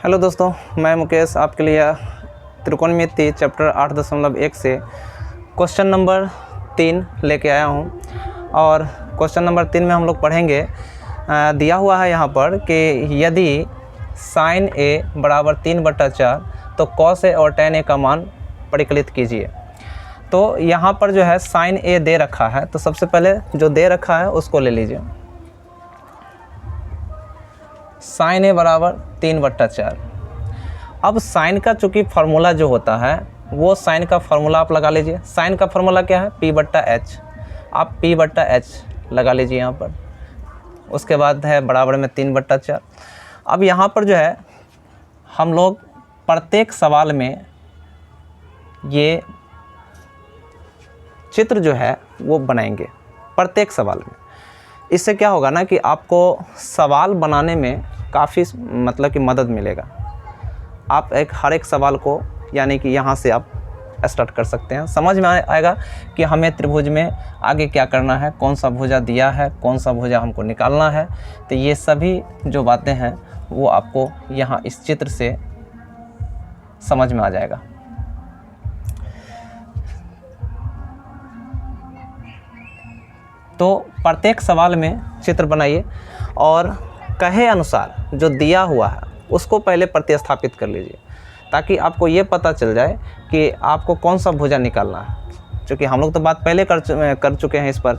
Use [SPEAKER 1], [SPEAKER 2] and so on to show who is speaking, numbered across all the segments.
[SPEAKER 1] Hello दोस्तों, मैं मुकेश आपके लिए त्रिकोणमिति चैप्टर 8.1 से क्वेश्चन नंबर 3 लेके आया हूं। और क्वेश्चन नंबर 3 में हम लोग पढ़ेंगे, दिया हुआ है यहाँ पर कि यदि sin a बराबर 3/4 तो cos a और tan a का मान परिकलित कीजिए। तो यहाँ पर जो है sin a दे रखा है, तो सबसे पहले जो दे रखा है उसको ले लीजिए। sin a बराबर 3/4। अब साइन का चूँकि फार्मूला जो होता है वो साइन का फार्मूला आप लगा लीजिए। साइन का फार्मूला क्या है? P/H। आप P/H लगा लीजिए यहाँ पर। उसके बाद है बराबर में 3/4। अब यहाँ पर जो है हम लोग प्रत्येक सवाल में ये चित्र जो है वो बनाएंगे प्रत्येक सवाल में। इससे क्या होगा ना कि आपको सवाल बनाने में काफ़ी मतलब कि मदद मिलेगा। आप हर एक सवाल को यानी कि यहाँ से आप स्टार्ट कर सकते हैं। समझ में आएगा कि हमें त्रिभुज में आगे क्या करना है, कौन सा भुजा दिया है, कौन सा भुजा हमको निकालना है। तो ये सभी जो बातें हैं वो आपको यहाँ इस चित्र से समझ में आ जाएगा। तो प्रत्येक सवाल में चित्र बनाइए और कहे अनुसार जो दिया हुआ है उसको पहले प्रतिस्थापित कर लीजिए, ताकि आपको ये पता चल जाए कि आपको कौन सा भुजा निकालना है। क्योंकि हम लोग तो बात पहले कर चुके हैं इस पर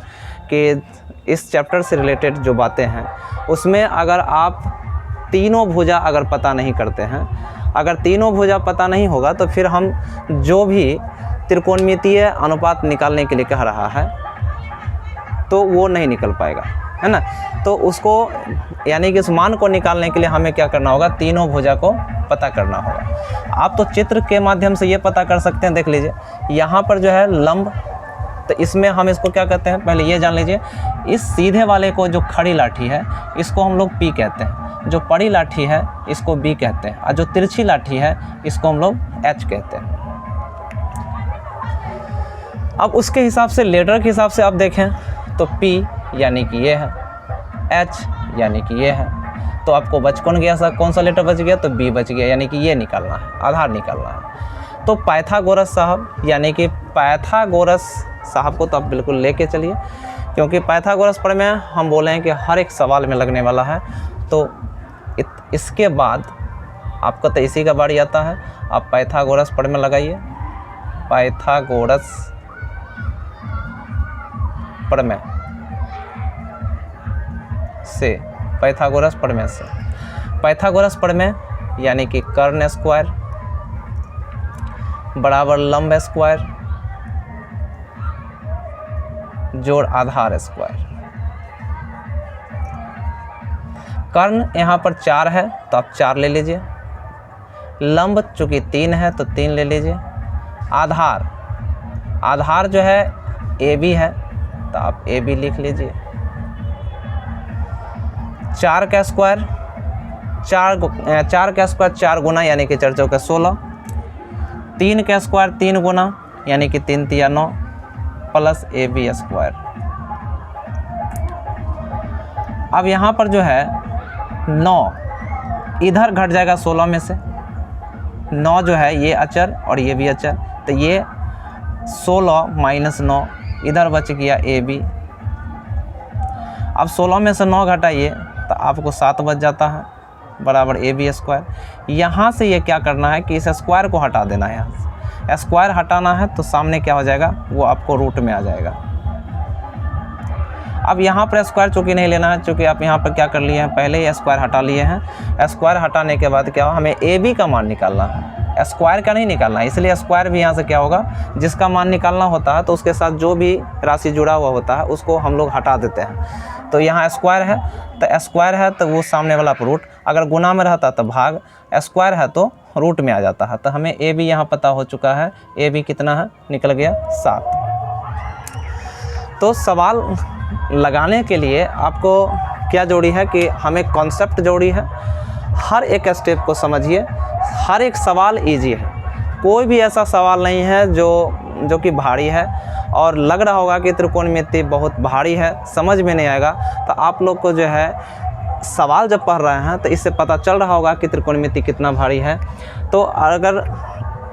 [SPEAKER 1] कि इस चैप्टर से रिलेटेड जो बातें हैं उसमें अगर आप तीनों भुजा अगर पता नहीं करते हैं, अगर तीनों भुजा पता नहीं होगा तो फिर हम जो भी त्रिकोणमितीय अनुपात निकालने के लिए कह रहा है तो वो नहीं निकल पाएगा, है ना। तो उसको यानी कि इस मान को निकालने के लिए हमें क्या करना होगा? तीनों भुजा को पता करना होगा। आप तो चित्र के माध्यम से ये पता कर सकते हैं। देख लीजिए यहाँ पर जो है लंब, तो इसमें हम इसको क्या कहते हैं पहले ये जान लीजिए। इस सीधे वाले को जो खड़ी लाठी है इसको हम लोग P कहते हैं, जो पड़ी लाठी है इसको B कहते हैं, और जो तिरछी लाठी है इसको हम लोग H कहते हैं। अब उसके हिसाब से लेटर के हिसाब से आप देखें तो P यानी कि ये है, H यानी कि ये है। तो आपको बच कौन सा लेटर बच गया? तो B बच गया, यानी कि ये निकालना है, आधार निकालना है। तो पाइथागोरस साहब यानी कि पाइथागोरस साहब को तो आप बिल्कुल लेके चलिए, क्योंकि पाइथागोरस प्रमेय हम बोले हैं कि हर एक सवाल में लगने वाला है। तो इसके बाद आपका तो इसी का बारी आता है। आप पाइथागोरस प्रमेय लगाइए, पाइथागोरस प्रमेय से, पाइथागोरस प्रमेय से। पाइथागोरस प्रमेय यानी कि कर्ण स्क्वायर बराबर लंब स्क्वायर जोड़ आधार स्क्वायर। कर्ण यहाँ पर 4 है तो आप 4 ले लीजिए, लंब चूंकि 3 है तो 3 ले लीजिए, आधार जो है AB है तो आप AB लिख लीजिए। 4 का स्क्वायर 4 गुना यानी कि 4 चौके 16, 3 का स्क्वायर 3 गुना यानी कि 3 तिया 9 प्लस AB स्क्वायर। अब यहाँ पर जो है 9 इधर घट जाएगा 16 में से, 9 जो है ये अचर और ये भी अचर, तो ये 16 - 9 इधर बच गया AB। अब 16 में से 9 घटाइए तो आपको 7 बच जाता है बराबर AB स्क्वायर। यहाँ से ये क्या करना है कि इस स्क्वायर को हटा देना है। यहाँ से स्क्वायर हटाना है तो सामने क्या हो जाएगा? वो आपको रूट में आ जाएगा। अब यहाँ पर स्क्वायर चूँकि नहीं लेना है, चूँकि आप यहाँ पर क्या कर लिए हैं, पहले ही स्क्वायर हटा लिए हैं। स्क्वायर हटाने के बाद क्या हो, हमें AB का मान निकालना है, स्क्वायर का नहीं निकालना है। इसलिए स्क्वायर भी यहाँ से क्या होगा, जिसका मान निकालना होता है तो उसके साथ जो भी राशि जुड़ा हुआ होता है उसको हम लोग हटा देते हैं। तो यहाँ स्क्वायर है तो स्क्वायर है तो वो सामने वाला रूट, अगर गुना में रहता तो भाग, स्क्वायर है तो रूट में आ जाता है। तो हमें AB यहाँ पता हो चुका है, AB कितना है? निकल गया 7। तो सवाल लगाने के लिए आपको क्या जोड़ी है कि हमें कॉन्सेप्ट जोड़ी है। हर एक स्टेप को समझिए, हर एक सवाल इजी है, कोई भी ऐसा सवाल नहीं है जो कि भारी है और लग रहा होगा कि त्रिकोणमिति बहुत भारी है, समझ में नहीं आएगा। तो आप लोग को जो है सवाल जब पढ़ रहे हैं तो इससे पता चल रहा होगा कि त्रिकोणमिति कितना भारी है। तो अगर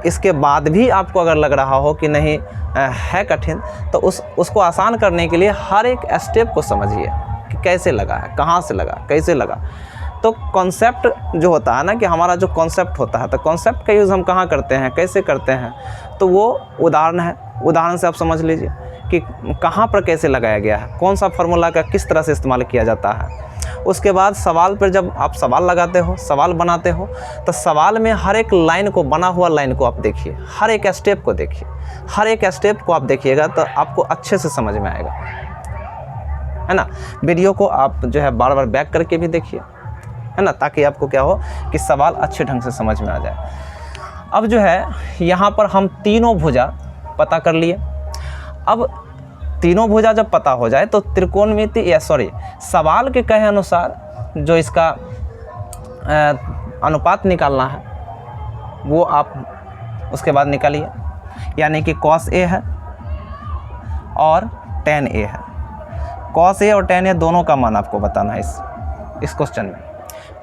[SPEAKER 1] इसके बाद भी आपको अगर लग रहा हो कि नहीं है कठिन, तो उसको आसान करने के लिए हर एक स्टेप को समझिए कि कैसे लगा है, कहाँ से लगा, कैसे लगा। तो कॉन्सेप्ट जो होता है ना, कि हमारा जो कॉन्सेप्ट होता है, तो कॉन्सेप्ट का यूज़ हम कहाँ करते हैं, कैसे करते हैं, तो वो उदाहरण है। उदाहरण से आप समझ लीजिए कि कहाँ पर कैसे लगाया गया है, कौन सा फार्मूला का किस तरह से इस्तेमाल किया जाता है। उसके बाद सवाल पर जब आप सवाल लगाते हो, सवाल बनाते हो, तो सवाल में हर एक लाइन को, बना हुआ लाइन को आप देखिए, हर एक स्टेप को देखिए। हर एक स्टेप को आप देखिएगा तो आपको अच्छे से समझ में आएगा, है ना। वीडियो को आप जो है बार बार बैक करके भी देखिए, है ना, ताकि आपको क्या हो कि सवाल अच्छे ढंग से समझ में आ जाए। अब जो है यहाँ पर हम तीनों भुजा पता कर लिए। अब तीनों भुजा जब पता हो जाए तो त्रिकोणमिति सवाल के कहे अनुसार जो इसका अनुपात निकालना है वो आप उसके बाद निकालिए। यानी कि cos A है और tan A है। cos A और tan A दोनों का मान आपको बताना है इस क्वेश्चन में।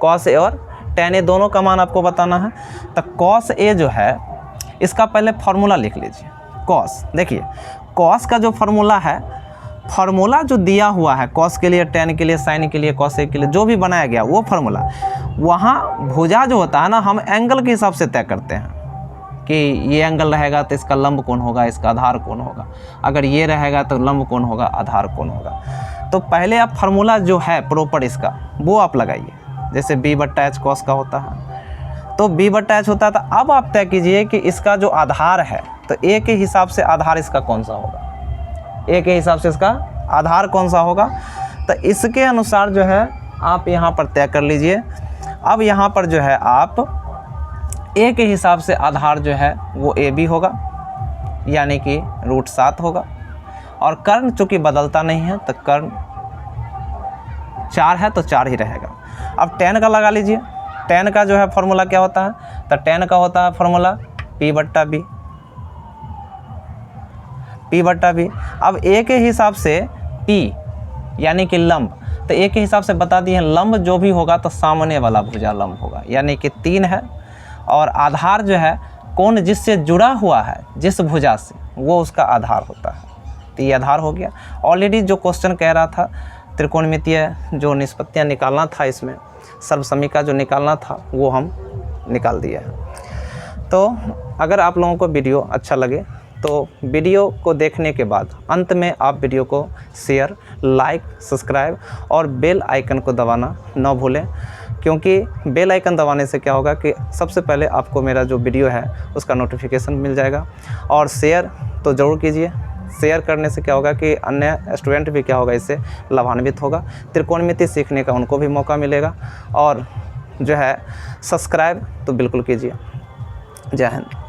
[SPEAKER 1] cos A और tan A दोनों का मान आपको बताना है। तो cos A जो है, इसका पहले फार्मूला लिख लीजिए। cos, देखिए cos का जो फार्मूला है, फार्मूला जो दिया हुआ है cos के लिए, tan के लिए, sin के लिए, cos A के लिए जो भी बनाया गया वो फार्मूला, वहाँ भुजा जो होता है ना, हम एंगल के हिसाब से तय करते हैं कि ये एंगल रहेगा तो इसका लंब कोण होगा, इसका आधार कोण होगा। अगर ये रहेगा तो लंब कोण होगा, आधार कोण होगा। तो पहले आप फार्मूला जो है प्रॉपर इसका वो आप लगाइए। जैसे b/h cos का होता है, तो b/h होता है। तो अब आप तय कीजिए कि इसका जो आधार है, तो a के हिसाब से आधार इसका कौन सा होगा, a के हिसाब से इसका आधार कौन सा होगा। तो इसके अनुसार जो है आप यहाँ पर तय कर लीजिए। अब यहाँ पर जो है आप a के हिसाब से आधार जो है वो AB होगा, यानी कि √7 होगा। और कर्ण चूँकि बदलता नहीं है तो कर्ण 4 है तो 4 ही रहेगा। अब tan का लगा लीजिए। tan का जो है फार्मूला क्या होता है, तो tan का होता है फार्मूला P/B। P/B। अब a के हिसाब से P यानी कि लंब, तो a के हिसाब से बता दिए लंब जो भी होगा तो सामने वाला भुजा लंब होगा, यानी कि 3 है। और आधार जो है कोण जिससे जुड़ा हुआ है, जिस भुजा से, वो उसका आधार होता है। तो ये आधार हो गया। ऑलरेडी जो क्वेश्चन कह रहा था त्रिकोणमितीय जो निष्पत्तियाँ निकालना था, इसमें सर्वसमीका जो निकालना था वो हम निकाल दिया है। तो अगर आप लोगों को वीडियो अच्छा लगे तो वीडियो को देखने के बाद अंत में आप वीडियो को शेयर, लाइक, सब्सक्राइब और बेल आइकन को दबाना न भूलें, क्योंकि बेल आइकन दबाने से क्या होगा कि सबसे पहले आपको मेरा जो वीडियो है उसका नोटिफिकेशन मिल जाएगा। और शेयर तो ज़रूर कीजिए। शेयर करने से क्या होगा कि अन्य स्टूडेंट भी क्या होगा, इससे लाभान्वित होगा, त्रिकोणमिति सीखने का उनको भी मौका मिलेगा। और जो है सब्सक्राइब तो बिल्कुल कीजिए। जय हिंद।